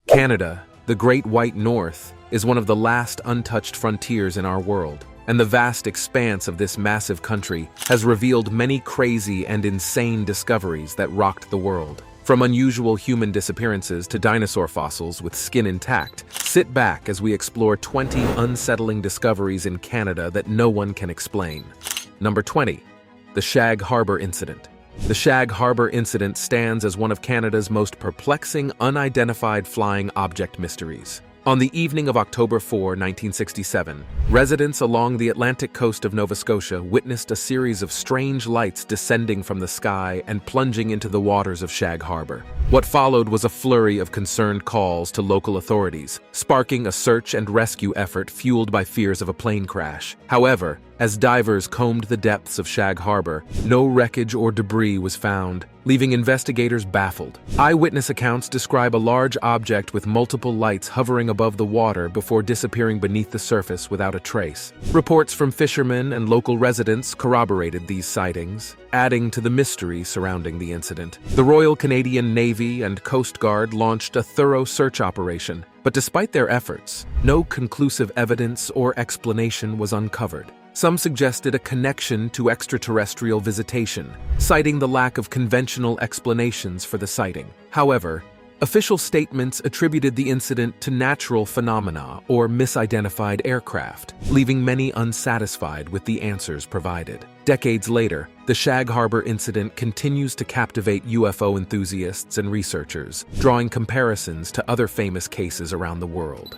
Canada, the Great White North, is one of the last untouched frontiers in our world, and the vast expanse of this massive country has revealed many crazy and insane discoveries that rocked the world. From unusual human disappearances to dinosaur fossils with skin intact, sit back as we explore 20 unsettling discoveries in Canada that no one can explain. Number 20. The Shag Harbor Incident. The Shag Harbor Incident stands as one of Canada's most perplexing unidentified flying object mysteries. On the evening of October 4, 1967, residents along the Atlantic coast of Nova Scotia witnessed a series of strange lights descending from the sky and plunging into the waters of Shag Harbor. What followed was a flurry of concerned calls to local authorities, sparking a search and rescue effort fueled by fears of a plane crash. However, as divers combed the depths of Shag Harbor, no wreckage or debris was found, leaving investigators baffled. Eyewitness accounts describe a large object with multiple lights hovering above the water before disappearing beneath the surface without a trace. Reports from fishermen and local residents corroborated these sightings, adding to the mystery surrounding the incident. The Royal Canadian Navy and Coast Guard launched a thorough search operation, but despite their efforts, no conclusive evidence or explanation was uncovered. Some suggested a connection to extraterrestrial visitation, citing the lack of conventional explanations for the sighting. However, official statements attributed the incident to natural phenomena or misidentified aircraft, leaving many unsatisfied with the answers provided. Decades later, the Shag Harbor incident continues to captivate UFO enthusiasts and researchers, drawing comparisons to other famous cases around the world.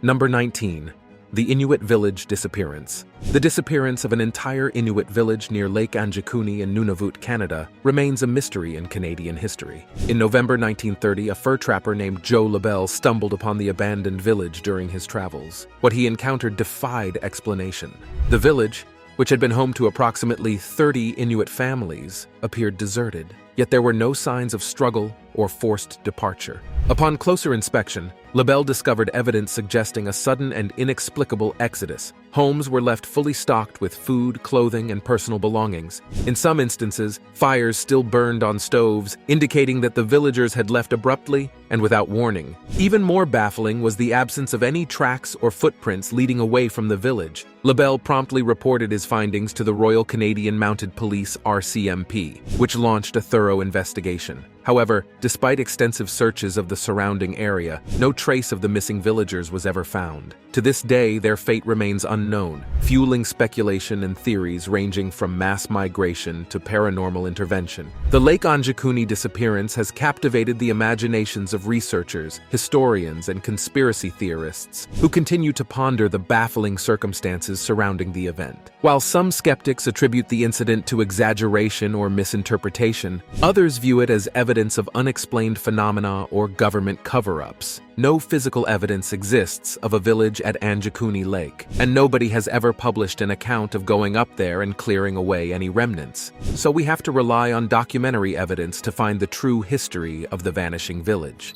Number 19. The Inuit village disappearance. The disappearance of an entire Inuit village near Lake Anjikuni in Nunavut, Canada, remains a mystery in Canadian history. In November 1930, a fur trapper named Joe LaBelle stumbled upon the abandoned village during his travels. What he encountered defied explanation. The village, which had been home to approximately 30 Inuit families, appeared deserted, yet there were no signs of struggle or forced departure. Upon closer inspection, LaBelle discovered evidence suggesting a sudden and inexplicable exodus. Homes were left fully stocked with food, clothing, and personal belongings. In some instances, fires still burned on stoves, indicating that the villagers had left abruptly and without warning. Even more baffling was the absence of any tracks or footprints leading away from the village. LaBelle promptly reported his findings to the Royal Canadian Mounted Police (RCMP), which launched a thorough investigation. However, despite extensive searches of the surrounding area, no trace of the missing villagers was ever found. To this day, their fate remains unknown, fueling speculation and theories ranging from mass migration to paranormal intervention. The Lake Anjikuni disappearance has captivated the imaginations of researchers, historians, and conspiracy theorists who continue to ponder the baffling circumstances surrounding the event. While some skeptics attribute the incident to exaggeration or misinterpretation, others view it as evidence of unexplained phenomena or government cover-ups. No physical evidence exists of a village at Anjikuni Lake, and nobody has ever published an account of going up there and clearing away any remnants. So we have to rely on documentary evidence to find the true history of the vanishing village.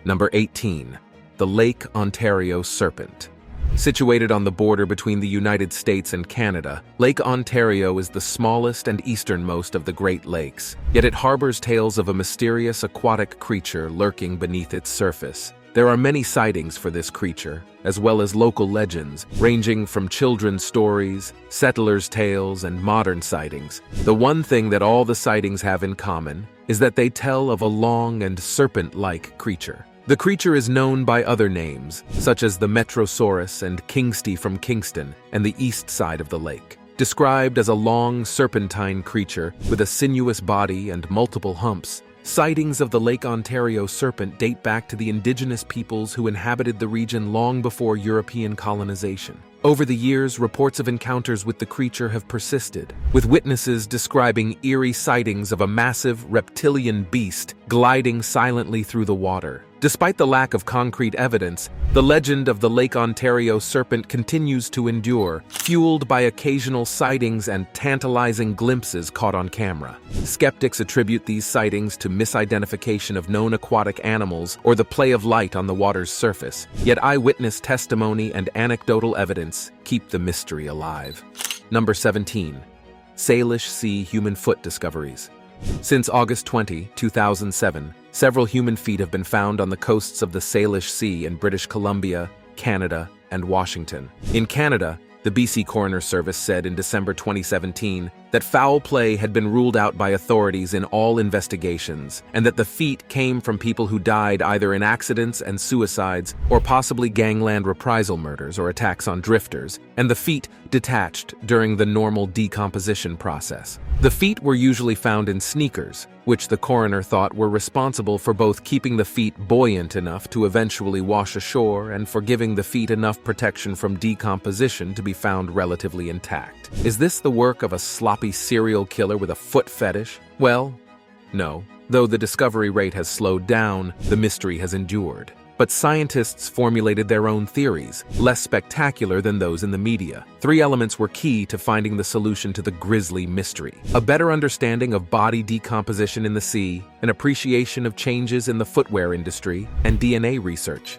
Number 18. The Lake Ontario Serpent. Situated on the border between the United States and Canada, Lake Ontario is the smallest and easternmost of the Great Lakes, yet it harbors tales of a mysterious aquatic creature lurking beneath its surface. There are many sightings for this creature, as well as local legends, ranging from children's stories, settlers' tales, and modern sightings. The one thing that all the sightings have in common is that they tell of a long and serpent-like creature. The creature is known by other names, such as the Metrosaurus and Kingsty from Kingston and the east side of the lake. Described as a long, serpentine creature with a sinuous body and multiple humps, sightings of the Lake Ontario serpent date back to the indigenous peoples who inhabited the region long before European colonization. Over the years, reports of encounters with the creature have persisted, with witnesses describing eerie sightings of a massive reptilian beast gliding silently through the water. Despite the lack of concrete evidence, the legend of the Lake Ontario serpent continues to endure, fueled by occasional sightings and tantalizing glimpses caught on camera. Skeptics attribute these sightings to misidentification of known aquatic animals or the play of light on the water's surface, yet eyewitness testimony and anecdotal evidence keep the mystery alive. Number 17. Salish Sea human foot discoveries. Since August 20, 2007, several human feet have been found on the coasts of the Salish Sea in British Columbia, Canada, and Washington. In Canada, the BC Coroner Service said in December 2017 that foul play had been ruled out by authorities in all investigations, and that the feet came from people who died either in accidents and suicides or possibly gangland reprisal murders or attacks on drifters, and the feet detached during the normal decomposition process. The feet were usually found in sneakers, which the coroner thought were responsible for both keeping the feet buoyant enough to eventually wash ashore and for giving the feet enough protection from decomposition to be found relatively intact. Is this the work of a sloppy serial killer with a foot fetish? Well, no. Though the discovery rate has slowed down, the mystery has endured. But scientists formulated their own theories, less spectacular than those in the media. 3 elements were key to finding the solution to the Grizzly mystery: a better understanding of body decomposition in the sea, an appreciation of changes in the footwear industry, and DNA research.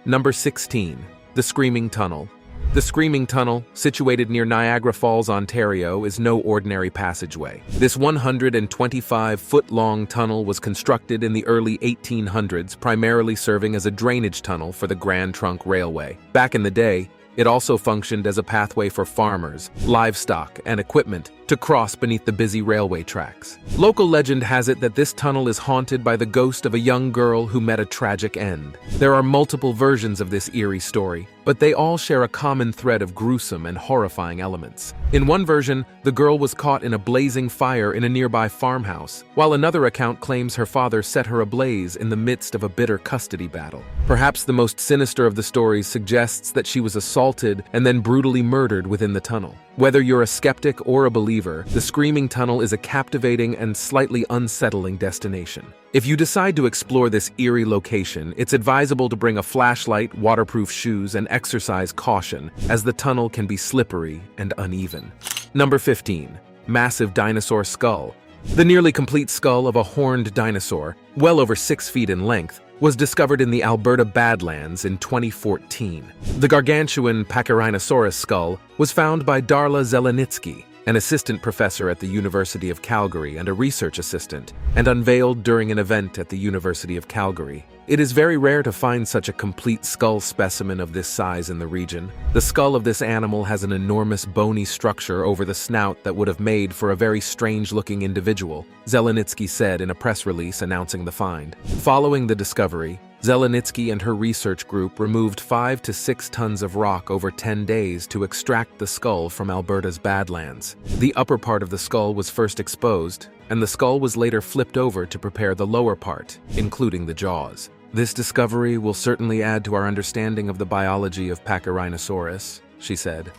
Number 16. The Screaming Tunnel. The Screaming Tunnel, situated near Niagara Falls, Ontario, is no ordinary passageway. This 125-foot-long tunnel was constructed in the early 1800s, primarily serving as a drainage tunnel for the Grand Trunk Railway. Back in the day, it also functioned as a pathway for farmers, livestock, and equipment to cross beneath the busy railway tracks. Local legend has it that this tunnel is haunted by the ghost of a young girl who met a tragic end. There are multiple versions of this eerie story, but they all share a common thread of gruesome and horrifying elements. In one version, the girl was caught in a blazing fire in a nearby farmhouse, while another account claims her father set her ablaze in the midst of a bitter custody battle. Perhaps the most sinister of the stories suggests that she was assaulted and then brutally murdered within the tunnel. Whether you're a skeptic or a believer, the Screaming Tunnel is a captivating and slightly unsettling destination. If you decide to explore this eerie location, it's advisable to bring a flashlight, waterproof shoes, and exercise caution, as the tunnel can be slippery and uneven. Number 15. Massive Dinosaur Skull. The nearly complete skull of a horned dinosaur, well over 6 feet in length, was discovered in the Alberta Badlands in 2014. The gargantuan Pachyrhinosaurus skull was found by Darla Zelenitsky, an assistant professor at the University of Calgary and a research assistant, and unveiled during an event at the University of Calgary. It is very rare to find such a complete skull specimen of this size in the region. The skull of this animal has an enormous bony structure over the snout that would have made for a very strange-looking individual, Zelenitsky said in a press release announcing the find. Following the discovery, Zelenitsky and her research group removed 5 to 6 tons of rock over 10 days to extract the skull from Alberta's Badlands. The upper part of the skull was first exposed, and the skull was later flipped over to prepare the lower part, including the jaws. This discovery will certainly add to our understanding of the biology of Pachyrhinosaurus, she said.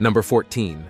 Number 14.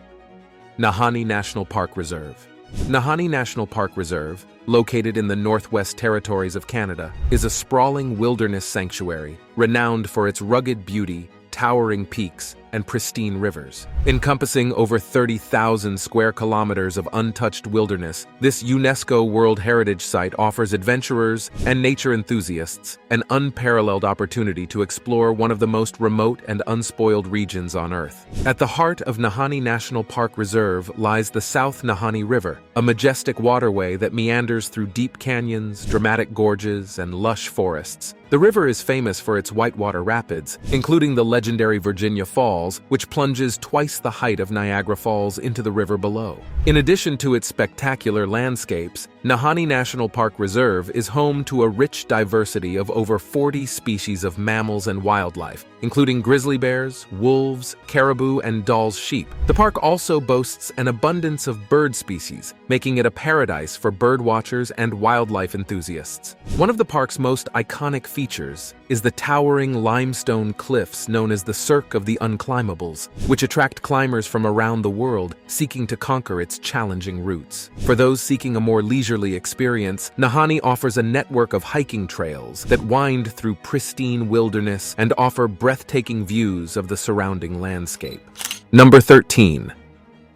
Nahani National Park Reserve. Nahani National Park Reserve, located in the Northwest Territories of Canada, is a sprawling wilderness sanctuary renowned for its rugged beauty, towering peaks, and pristine rivers. Encompassing over 30,000 square kilometers of untouched wilderness, this UNESCO World Heritage Site offers adventurers and nature enthusiasts an unparalleled opportunity to explore one of the most remote and unspoiled regions on Earth. At the heart of Nahani National Park Reserve lies the South Nahani River, a majestic waterway that meanders through deep canyons, dramatic gorges, and lush forests. The river is famous for its whitewater rapids, including the legendary Virginia Falls, which plunges twice the height of Niagara Falls into the river below. In addition to its spectacular landscapes, Nahani National Park Reserve is home to a rich diversity of over 40 species of mammals and wildlife, including grizzly bears, wolves, caribou, and Dall's sheep. The park also boasts an abundance of bird species, making it a paradise for bird watchers and wildlife enthusiasts. One of the park's most iconic features is the towering limestone cliffs known as the Cirque of the Unclimbables, which attract climbers from around the world seeking to conquer its challenging routes. For those seeking a more leisurely experience, Nahani offers a network of hiking trails that wind through pristine wilderness and offer breathtaking views of the surrounding landscape. Number 13.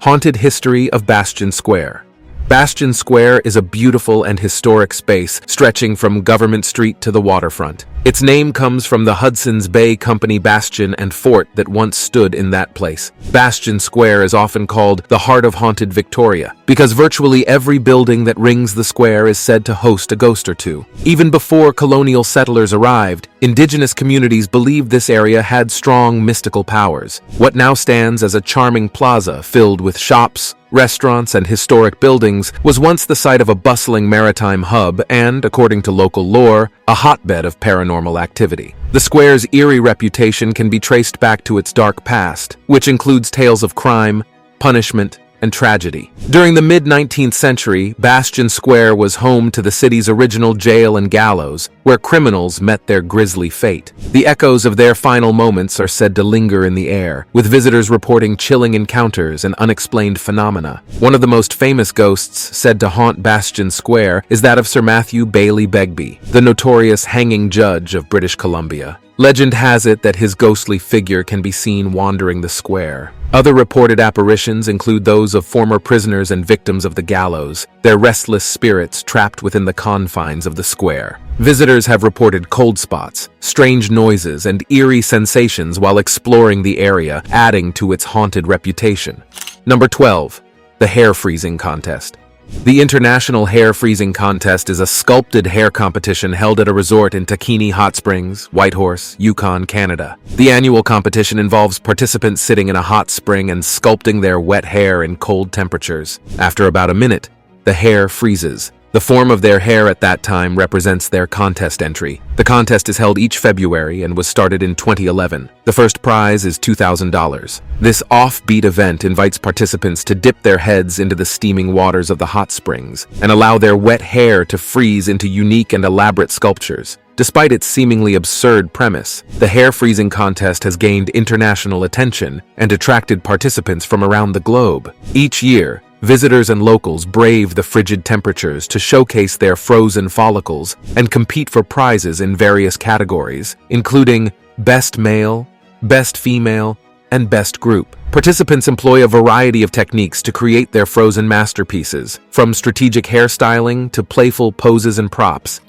Haunted History of Bastion Square. Bastion Square is a beautiful and historic space stretching from Government Street to the waterfront. Its name comes from the Hudson's Bay Company bastion and fort that once stood in that place. Bastion Square is often called the heart of haunted Victoria, because virtually every building that rings the square is said to host a ghost or two. Even before colonial settlers arrived, indigenous communities believed this area had strong mystical powers. What now stands as a charming plaza filled with shops, restaurants, and historic buildings was once the site of a bustling maritime hub and, according to local lore, a hotbed of paranormal activity. The square's eerie reputation can be traced back to its dark past, which includes tales of crime, punishment, and tragedy. During the mid-19th century, Bastion Square was home to the city's original jail and gallows, where criminals met their grisly fate. The echoes of their final moments are said to linger in the air, with visitors reporting chilling encounters and unexplained phenomena. One of the most famous ghosts said to haunt Bastion Square is that of Sir Matthew Bailey Begbie, the notorious hanging judge of British Columbia. Legend has it that his ghostly figure can be seen wandering the square. Other reported apparitions include those of former prisoners and victims of the gallows, their restless spirits trapped within the confines of the square. Visitors have reported cold spots, strange noises, and eerie sensations while exploring the area, adding to its haunted reputation. Number 12. The Hair Freezing Contest. The International Hair Freezing Contest is a sculpted hair competition held at a resort in Takini Hot Springs, Whitehorse, Yukon, Canada. The annual competition involves participants sitting in a hot spring and sculpting their wet hair in cold temperatures. After about a minute, the hair freezes. The form of their hair at that time represents their contest entry. The contest is held each February and was started in 2011. The first prize is $2,000. This offbeat event invites participants to dip their heads into the steaming waters of the hot springs and allow their wet hair to freeze into unique and elaborate sculptures. Despite its seemingly absurd premise, the hair freezing contest has gained international attention and attracted participants from around the globe. Each year, visitors and locals brave the frigid temperatures to showcase their frozen follicles and compete for prizes in various categories, including Best Male, Best Female, and Best Group. Participants employ a variety of techniques to create their frozen masterpieces, from strategic hairstyling to playful poses and props.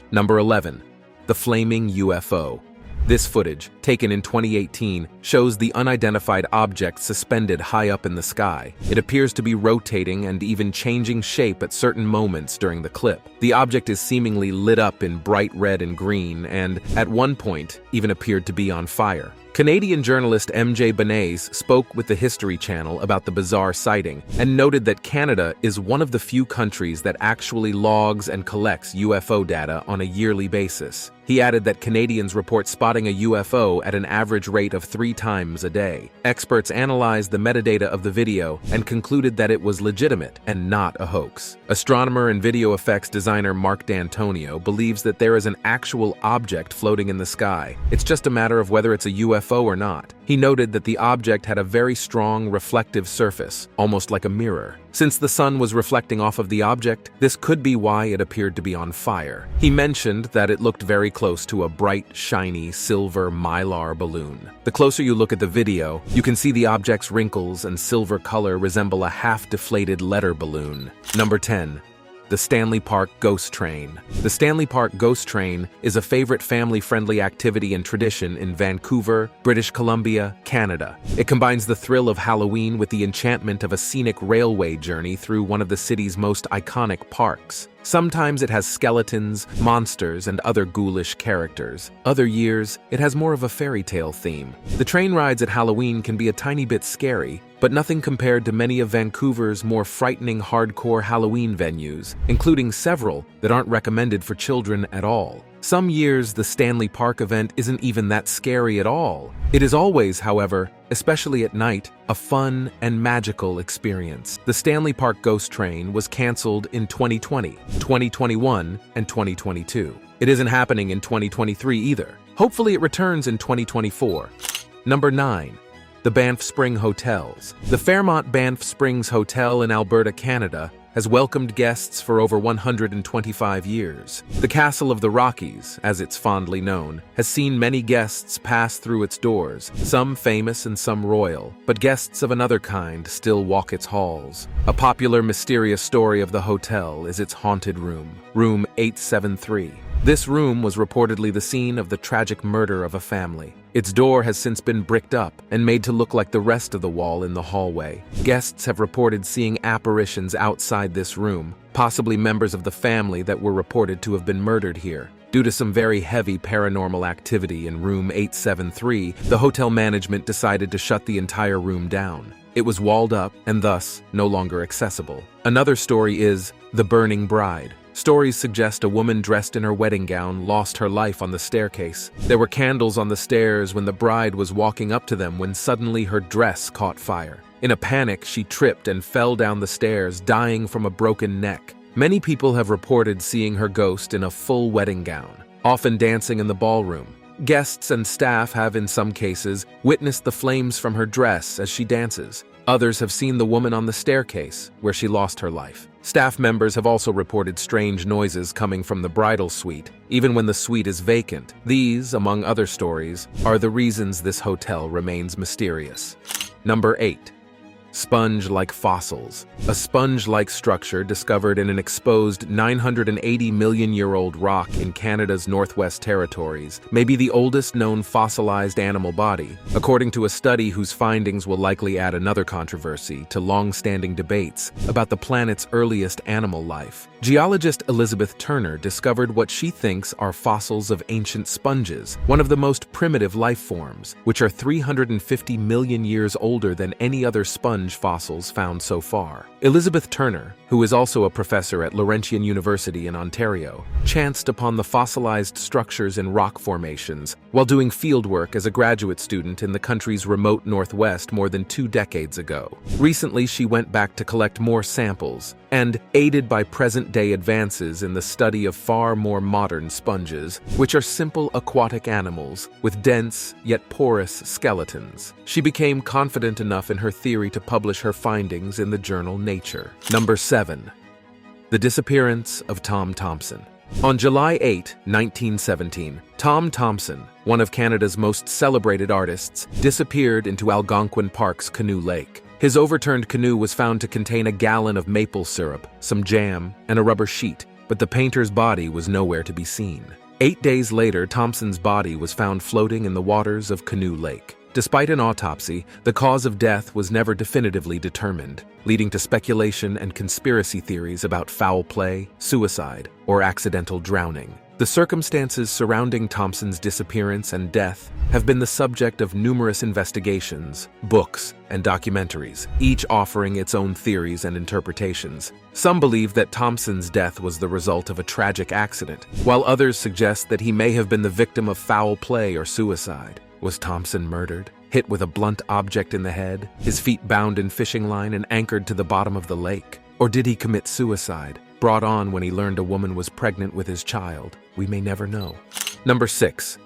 Number 11. The Flaming UFO. This footage, taken in 2018, shows the unidentified object suspended high up in the sky. It appears to be rotating and even changing shape at certain moments during the clip. The object is seemingly lit up in bright red and green and, at one point, even appeared to be on fire. Canadian journalist MJ Benes spoke with the History Channel about the bizarre sighting and noted that Canada is one of the few countries that actually logs and collects UFO data on a yearly basis. He added that Canadians report spotting a UFO at an average rate of 3 times a day. Experts analyzed the metadata of the video and concluded that it was legitimate and not a hoax. Astronomer and video effects designer Mark D'Antonio believes that there is an actual object floating in the sky. It's just a matter of whether it's a UFO or not. He noted that the object had a very strong reflective surface, almost like a mirror. Since the sun was reflecting off of the object, this could be why it appeared to be on fire. He mentioned that it looked very close to a bright, shiny, silver mylar balloon. The closer you look at the video, you can see the object's wrinkles and silver color resemble a half-deflated letter balloon. Number 10. The Stanley Park Ghost Train. The Stanley Park Ghost Train is a favorite family-friendly activity and tradition in Vancouver, British Columbia, Canada. It combines the thrill of Halloween with the enchantment of a scenic railway journey through one of the city's most iconic parks. Sometimes it has skeletons, monsters, and other ghoulish characters. Other years, it has more of a fairy tale theme. The train rides at Halloween can be a tiny bit scary, but nothing compared to many of Vancouver's more frightening hardcore Halloween venues, including several that aren't recommended for children at all. Some years, the Stanley Park event isn't even that scary at all. It is always, however, especially at night, a fun and magical experience. The Stanley Park Ghost Train was canceled in 2020, 2021, and 2022. It isn't happening in 2023 either. Hopefully it returns in 2024. Number 9. The Banff Spring Hotels. The Fairmont Banff Springs Hotel in Alberta, Canada, has welcomed guests for over 125 years. The Castle of the Rockies, as it's fondly known, has seen many guests pass through its doors, some famous and some royal, but guests of another kind still walk its halls. A popular mysterious story of the hotel is its haunted room, Room 873. This room was reportedly the scene of the tragic murder of a family. Its door has since been bricked up and made to look like the rest of the wall in the hallway. Guests have reported seeing apparitions outside this room, possibly members of the family that were reported to have been murdered here. Due to some very heavy paranormal activity in room 873, the hotel management decided to shut the entire room down. It was walled up and thus no longer accessible. Another story is the burning bride. Stories suggest a woman dressed in her wedding gown lost her life on the staircase. There were candles on the stairs when the bride was walking up to them when suddenly her dress caught fire. In a panic, she tripped and fell down the stairs, dying from a broken neck. Many people have reported seeing her ghost in a full wedding gown, often dancing in the ballroom. Guests and staff have, in some cases, witnessed the flames from her dress as she dances. Others have seen the woman on the staircase, where she lost her life. Staff members have also reported strange noises coming from the bridal suite, even when the suite is vacant. These, among other stories, are the reasons this hotel remains mysterious. Number 8. Sponge-like fossils. A sponge-like structure discovered in an exposed 980-million-year-old rock in Canada's Northwest Territories may be the oldest known fossilized animal body, according to a study whose findings will likely add another controversy to long-standing debates about the planet's earliest animal life. Geologist Elizabeth Turner discovered what she thinks are fossils of ancient sponges, one of the most primitive life forms, which are 350 million years older than any other sponge fossils found so far. Elizabeth Turner, who is also a professor at Laurentian University in Ontario, chanced upon the fossilized structures in rock formations while doing fieldwork as a graduate student in the country's remote northwest more than 2 decades ago. Recently, she went back to collect more samples, and, aided by present-day advances in the study of far more modern sponges, which are simple aquatic animals with dense yet porous skeletons, she became confident enough in her theory to publish her findings in the journal Nature. Number 7. The Disappearance of Tom Thomson. On July 8, 1917, Tom Thomson, one of Canada's most celebrated artists, disappeared into Algonquin Park's Canoe Lake. His overturned canoe was found to contain a gallon of maple syrup, some jam, and a rubber sheet, but the painter's body was nowhere to be seen. 8 days later, Thomson's body was found floating in the waters of Canoe Lake. Despite an autopsy, the cause of death was never definitively determined, leading to speculation and conspiracy theories about foul play, suicide, or accidental drowning. The circumstances surrounding Thomson's disappearance and death have been the subject of numerous investigations, books, and documentaries, each offering its own theories and interpretations. Some believe that Thomson's death was the result of a tragic accident, while others suggest that he may have been the victim of foul play or suicide. Was Thomson murdered, hit with a blunt object in the head, his feet bound in fishing line and anchored to the bottom of the lake? Or did he commit suicide, brought on when he learned a woman was pregnant with his child? We may never know. Number 6.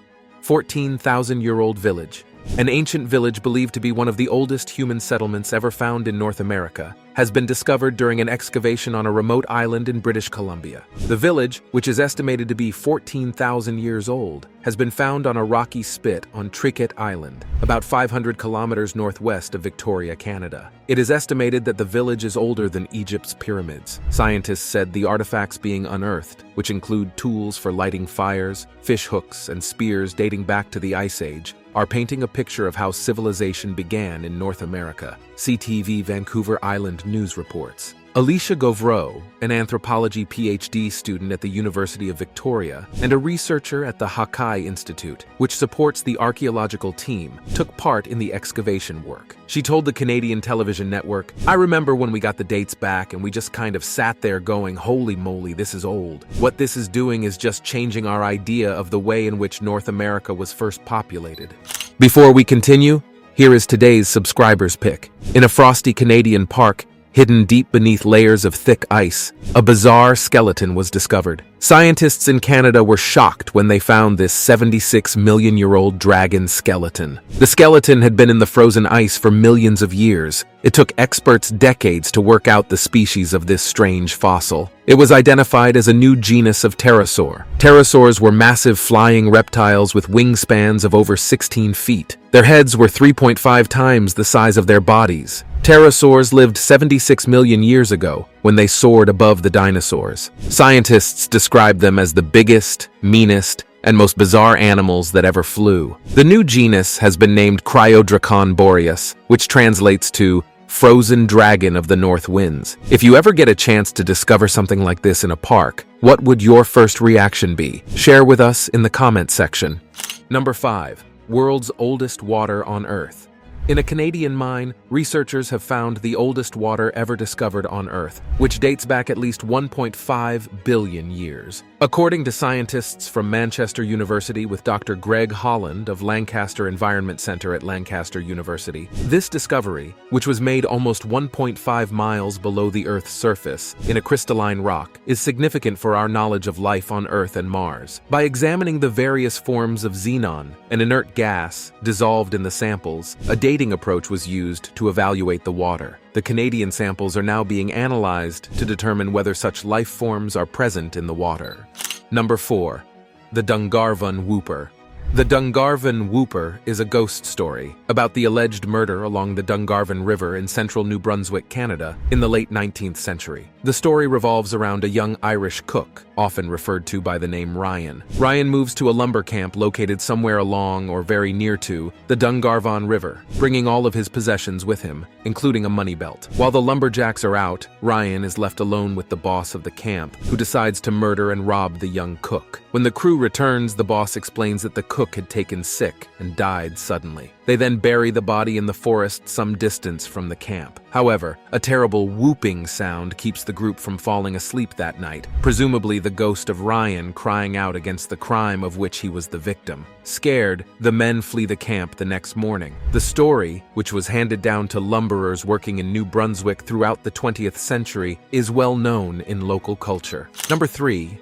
14,000-year-old village. An ancient village believed to be one of the oldest human settlements ever found in North America has been discovered during an excavation on a remote island in British Columbia. The village, which is estimated to be 14,000 years old, has been found on a rocky spit on Triquet Island, about 500 kilometers northwest of Victoria, Canada. It is estimated that the village is older than Egypt's pyramids. Scientists said the artifacts being unearthed, which include tools for lighting fires, fish hooks, and spears dating back to the Ice Age, are painting a picture of how civilization began in North America, CTV Vancouver Island News reports. Alicia Govreau, an anthropology PhD student at the University of Victoria and a researcher at the Hakai Institute, which supports the archaeological team, took part in the excavation work. She told the Canadian television network, "I remember when we got the dates back and we just kind of sat there going, holy moly, this is old. What this is doing is just changing our idea of the way in which North America was first populated." Before we continue, here is today's subscriber's pick. In a frosty Canadian park, hidden deep beneath layers of thick ice, a bizarre skeleton was discovered. Scientists in Canada were shocked when they found this 76-million-year-old dragon skeleton. The skeleton had been in the frozen ice for millions of years. It took experts decades to work out the species of this strange fossil. It was identified as a new genus of pterosaur. Pterosaurs were massive flying reptiles with wingspans of over 16 feet. Their heads were 3.5 times the size of their bodies. Pterosaurs lived 76 million years ago, when they soared above the dinosaurs. Scientists describe them as the biggest, meanest, and most bizarre animals that ever flew. The new genus has been named Cryodracon boreas, which translates to frozen dragon of the north winds. If you ever get a chance to discover something like this in a park, what would your first reaction be? Share with us in the comment section. Number 5. World's oldest water on Earth. In a Canadian mine, researchers have found the oldest water ever discovered on Earth, which dates back at least 1.5 billion years. According to scientists from Manchester University with Dr. Greg Holland of Lancaster Environment Centre at Lancaster University, this discovery, which was made almost 1.5 miles below the Earth's surface in a crystalline rock, is significant for our knowledge of life on Earth and Mars. By examining the various forms of xenon, an inert gas, dissolved in the samples, a dating approach was used to evaluate the water. The Canadian samples are now being analyzed to determine whether such life forms are present in the water. Number 4. The Dungarvan Whooper. The Dungarvan Whooper is a ghost story about the alleged murder along the Dungarvan River in central New Brunswick, Canada, in the late 19th century. The story revolves around a young Irish cook, often referred to by the name Ryan. Ryan moves to a lumber camp located somewhere along or very near to the Dungarvan River, bringing all of his possessions with him, including a money belt. While the lumberjacks are out, Ryan is left alone with the boss of the camp, who decides to murder and rob the young cook. When the crew returns, the boss explains that the cook had taken sick and died suddenly. They then bury the body in the forest some distance from the camp. However, a terrible whooping sound keeps the group from falling asleep that night, presumably the ghost of Ryan crying out against the crime of which he was the victim. Scared, the men flee the camp the next morning. The story, which was handed down to lumberers working in New Brunswick throughout the 20th century, is well known in local culture. Number 3.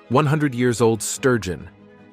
100 Years Old Sturgeon.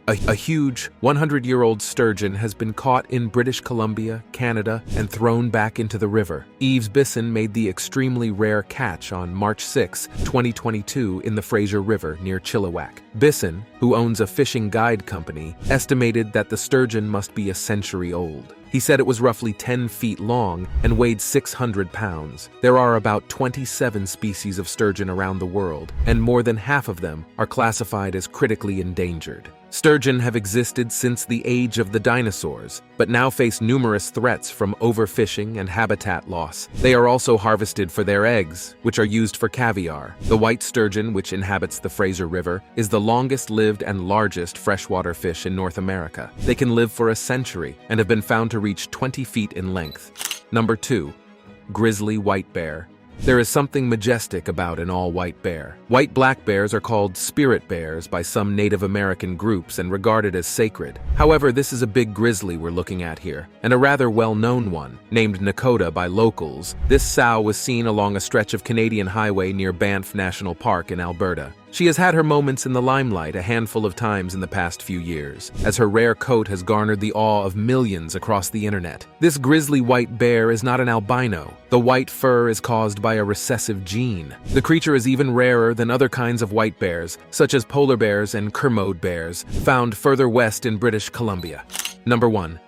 A huge 100-year-old sturgeon has been caught in British Columbia, Canada, and thrown back into the river. Yves Bisson made the extremely rare catch on March 6, 2022 in the Fraser River near Chilliwack. Bisson, who owns a fishing guide company, estimated that the sturgeon must be a century old. He said it was roughly 10 feet long and weighed 600 pounds. There are about 27 species of sturgeon around the world, and more than half of them are classified as critically endangered. Sturgeon have existed since the age of the dinosaurs, but now face numerous threats from overfishing and habitat loss. They are also harvested for their eggs, which are used for caviar. The white sturgeon, which inhabits the Fraser River, is the longest-lived and largest freshwater fish in North America. They can live for a century and have been found to reach 20 feet in length. Number 2. Grizzly white bear. There is something majestic about an all-white bear. White black bears are called spirit bears by some Native American groups and regarded as sacred. However, this is a big grizzly we're looking at here, and a rather well-known one, named Nakota by locals. This sow was seen along a stretch of Canadian highway near Banff National Park in Alberta. She has had her moments in the limelight a handful of times in the past few years, as her rare coat has garnered the awe of millions across the internet. This grizzly white bear is not an albino. The white fur is caused by a recessive gene. The creature is even rarer than other kinds of white bears, such as polar bears and Kermode bears, found further west in British Columbia. Number 1.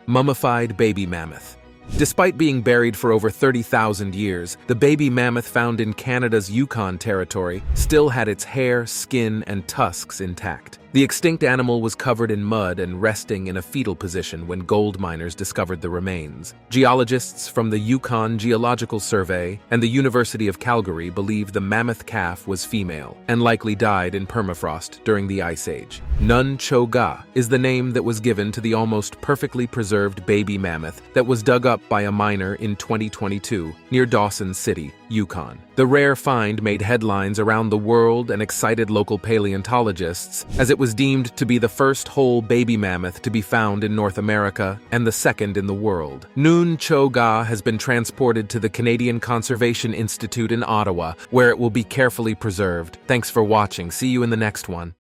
Mummified baby mammoth. Despite being buried for over 30,000 years, the baby mammoth found in Canada's Yukon Territory still had its hair, skin, and tusks intact. The extinct animal was covered in mud and resting in a fetal position when gold miners discovered the remains. Geologists from the Yukon Geological Survey and the University of Calgary believe the mammoth calf was female and likely died in permafrost during the Ice Age. Nunchoga is the name that was given to the almost perfectly preserved baby mammoth that was dug up by a miner in 2022 near Dawson City, Yukon. The rare find made headlines around the world and excited local paleontologists, as it was deemed to be the first whole baby mammoth to be found in North America and the second in the world. Nunchoga has been transported to the Canadian Conservation Institute in Ottawa, where it will be carefully preserved. Thanks for watching. See you in the next one.